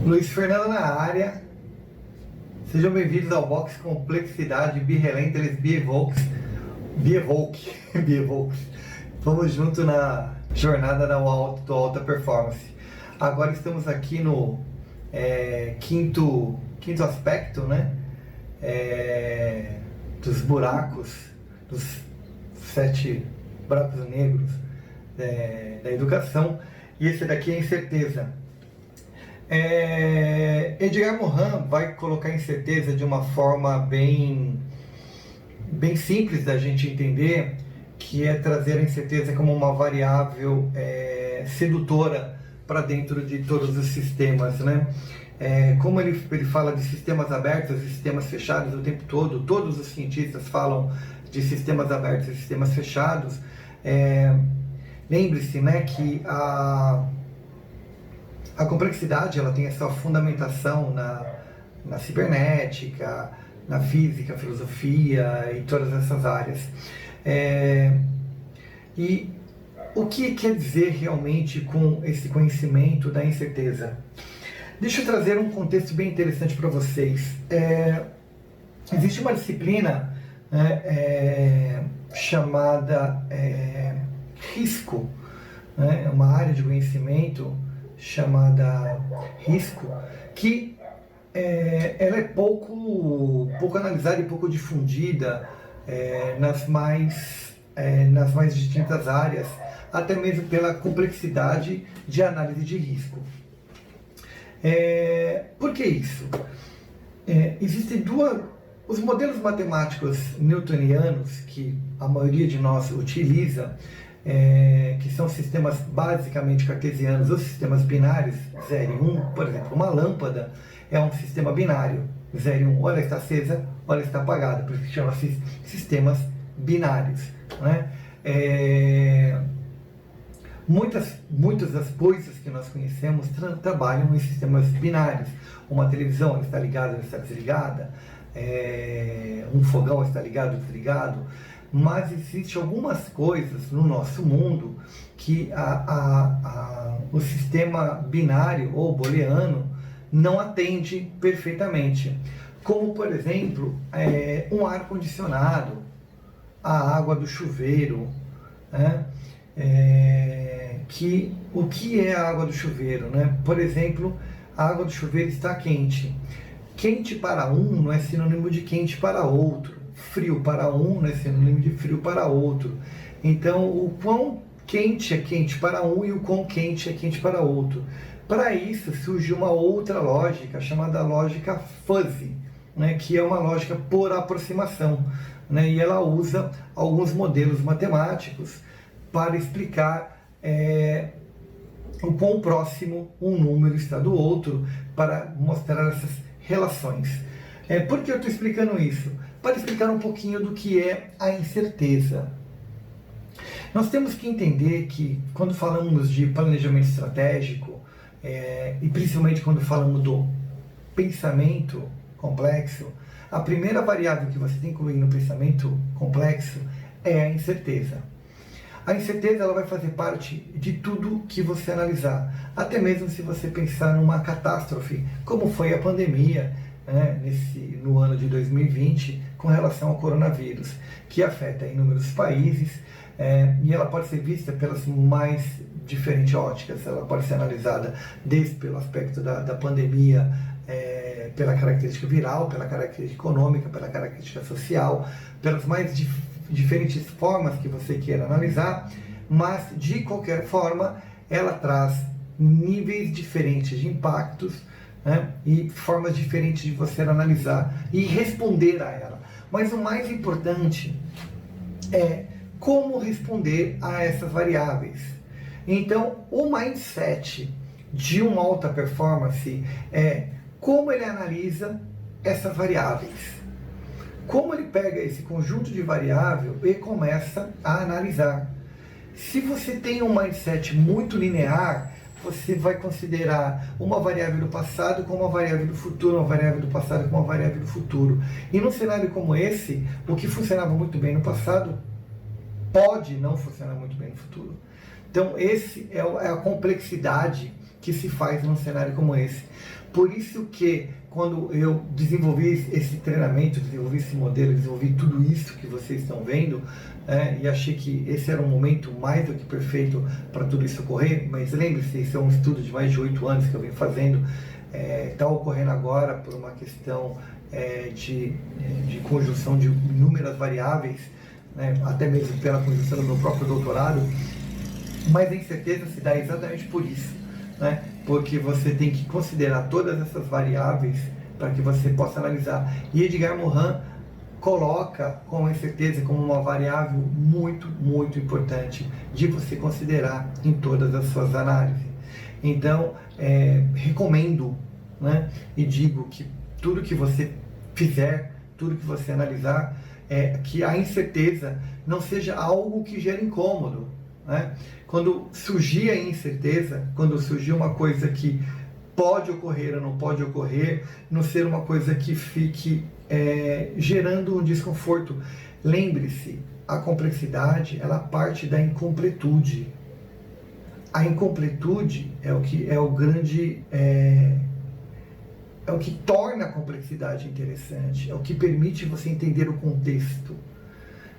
Luiz Fernando na área. Sejam bem-vindos ao Box Complexidade Be-Relentless Be-Evoke. Vamos junto na jornada do alta performance. Agora estamos aqui no quinto aspecto, né? Dos buracos, dos 7 buracos negros da educação. E esse daqui é a incerteza. Edgar Morin vai colocar a incerteza de uma forma bem simples da gente entender, que é trazer a incerteza como uma variável sedutora para dentro de todos os sistemas, né? Como ele fala de sistemas abertos e sistemas fechados o tempo todo, todos os cientistas falam de sistemas abertos e sistemas fechados. Lembre-se, né, que a complexidade ela tem a sua fundamentação na cibernética, na física, filosofia e todas essas áreas. E o que quer dizer realmente com esse conhecimento da incerteza? Deixa eu trazer um contexto bem interessante para vocês. Existe uma disciplina chamada risco, né? Uma área de conhecimento chamada risco, que ela é pouco analisada e pouco difundida nas mais distintas áreas, até mesmo pela complexidade de análise de risco. Por que isso? Existem os modelos matemáticos newtonianos que a maioria de nós utiliza, que são sistemas basicamente cartesianos, os sistemas binários 0 e 1, por exemplo, uma lâmpada é um sistema binário, 0 e 1, ou ela está acesa, ou ela está apagada, por isso que chama-se sistemas binários, né? Muitas das coisas que nós conhecemos trabalham em sistemas binários. Uma televisão ela está ligada, ela está desligada, um fogão está ligado, desligado. Mas existem algumas coisas no nosso mundo que o sistema binário ou booleano não atende perfeitamente. Como, por exemplo, um ar-condicionado, a água do chuveiro, né? O que é a água do chuveiro, né? Por exemplo, a água do chuveiro está quente. Quente para um não é sinônimo de quente para outro. Frio para um não é sinônimo de frio para outro. Então, o quão quente é quente para um e o quão quente é quente para outro. Para isso, surgiu uma outra lógica, chamada lógica fuzzy, né, que é uma lógica por aproximação, né, e ela usa alguns modelos matemáticos para explicar o quão próximo um número está do outro, para mostrar essas relações. Por que eu estou explicando isso? Para explicar um pouquinho do que é a incerteza. Nós temos que entender que quando falamos de planejamento estratégico, e principalmente quando falamos do pensamento complexo, a primeira variável que você tem que incluir no pensamento complexo é a incerteza. A incerteza ela vai fazer parte de tudo que você analisar, até mesmo se você pensar numa catástrofe, como foi a pandemia, no ano de 2020, com relação ao coronavírus, que afeta inúmeros países, e ela pode ser vista pelas mais diferentes óticas. Ela pode ser analisada desde pelo aspecto da pandemia, pela característica viral, pela característica econômica, pela característica social, pelas mais diferentes formas que você queira analisar, mas de qualquer forma ela traz níveis diferentes de impactos, né, e formas diferentes de você analisar e responder a ela. Mas o mais importante é como responder a essas variáveis. Então, o mindset de uma alta performance é como ele analisa essas variáveis. Como ele pega esse conjunto de variáveis e começa a analisar. Se você tem um mindset muito linear, você vai considerar uma variável do passado como uma variável do futuro, uma variável do passado como uma variável do futuro. E num cenário como esse, o que funcionava muito bem no passado pode não funcionar muito bem no futuro. Então, esse é a complexidade que se faz num cenário como esse. Por isso que quando eu desenvolvi esse treinamento, desenvolvi esse modelo, desenvolvi tudo isso que vocês estão vendo, e achei que esse era um momento mais do que perfeito para tudo isso ocorrer, mas lembre-se, esse é um estudo de mais de 8 anos que eu venho fazendo, está ocorrendo agora por uma questão de conjunção de inúmeras variáveis, né, até mesmo pela conjunção do meu próprio doutorado, mas a incerteza se dá exatamente por isso, né? Porque você tem que considerar todas essas variáveis para que você possa analisar. E Edgar Morin coloca com a incerteza como uma variável muito, muito importante de você considerar em todas as suas análises. Então, recomendo, né, e digo que tudo que você fizer, tudo que você analisar, que a incerteza não seja algo que gere incômodo, né? Quando surgir a incerteza, quando surgir uma coisa que pode ocorrer ou não pode ocorrer, não ser uma coisa que fique gerando um desconforto. Lembre-se, a complexidade, ela parte da incompletude. A incompletude é o que é o grande... é o que torna a complexidade interessante, é o que permite você entender o contexto.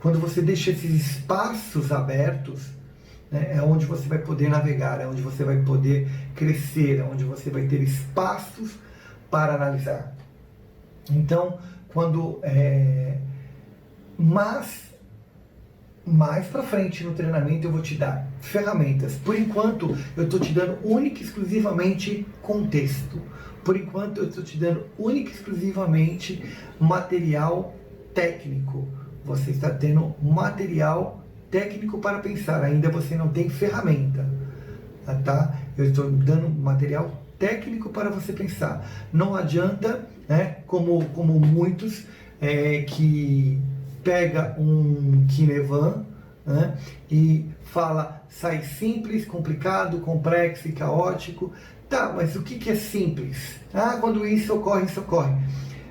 Quando você deixa esses espaços abertos, né, é onde você vai poder navegar, é onde você vai poder crescer, é onde você vai ter espaços para analisar. Então, quando... mais para frente no treinamento eu vou te dar ferramentas. Por enquanto, eu estou te dando única e exclusivamente contexto. Por enquanto, eu estou te dando única e exclusivamente material técnico. Você está tendo material técnico para pensar. Ainda você não tem ferramenta, tá? Eu estou dando material técnico para você pensar. Não adianta, né, como muitos que pega um Kinevan, né, e fala, sai simples, complicado, complexo e caótico. Tá, mas o que é simples? Ah, quando isso ocorre, isso ocorre.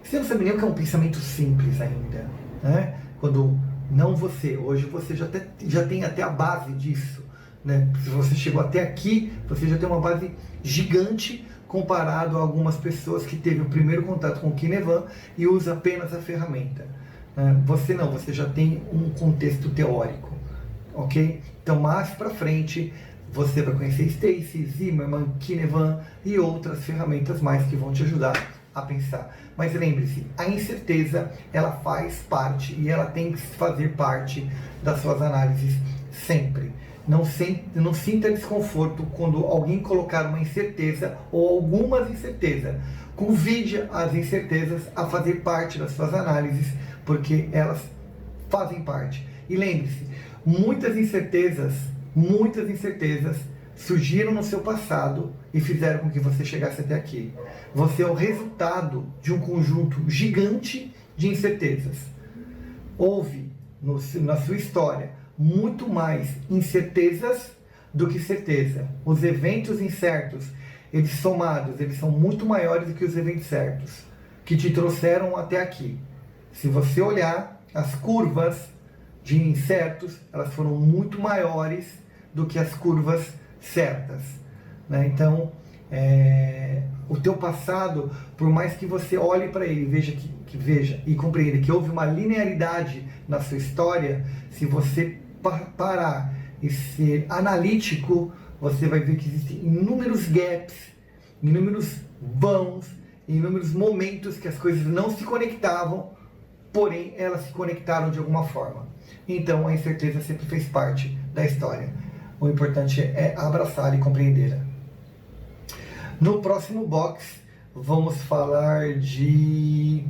Você não sabe nem o que é um pensamento simples ainda, né? Quando não você, hoje você já tem até a base disso, né? Se você chegou até aqui, você já tem uma base gigante comparado a algumas pessoas que teve o primeiro contato com o Kinevan e usa apenas a ferramenta. Você não, você já tem um contexto teórico, ok? Então, mais para frente, você vai conhecer Stacy, Zimmerman, Kinevan e outras ferramentas mais que vão te ajudar a pensar. Mas lembre-se, a incerteza, ela faz parte e ela tem que fazer parte das suas análises sempre. Não sinta desconforto quando alguém colocar uma incerteza ou algumas incertezas. Convide as incertezas a fazer parte das suas análises, porque elas fazem parte. E lembre-se, muitas incertezas surgiram no seu passado e fizeram com que você chegasse até aqui. Você é o resultado de um conjunto gigante de incertezas. Houve na sua história muito mais incertezas do que certeza. Os eventos incertos, eles somados, eles são muito maiores do que os eventos certos, que te trouxeram até aqui. Se você olhar as curvas de incertos, elas foram muito maiores do que as curvas certas, né? Então, o teu passado, por mais que você olhe para ele, veja e compreenda que houve uma linearidade na sua história, se você parar e ser analítico, você vai ver que existem inúmeros gaps, inúmeros vãos, inúmeros momentos que as coisas não se conectavam, porém elas se conectaram de alguma forma. Então a incerteza sempre fez parte da história. O importante é abraçar e compreendê-la. No próximo box vamos falar de...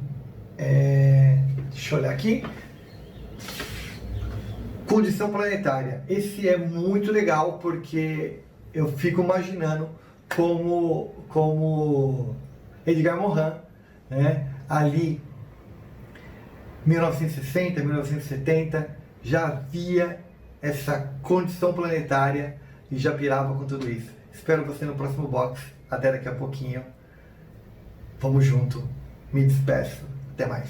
deixa eu olhar aqui. Condição planetária. Esse é muito legal porque eu fico imaginando como Edgar Morin, né, ali 1960, 1970, já havia essa condição planetária e já pirava com tudo isso. Espero você no próximo box. Até daqui a pouquinho. Vamos junto. Me despeço. Até mais.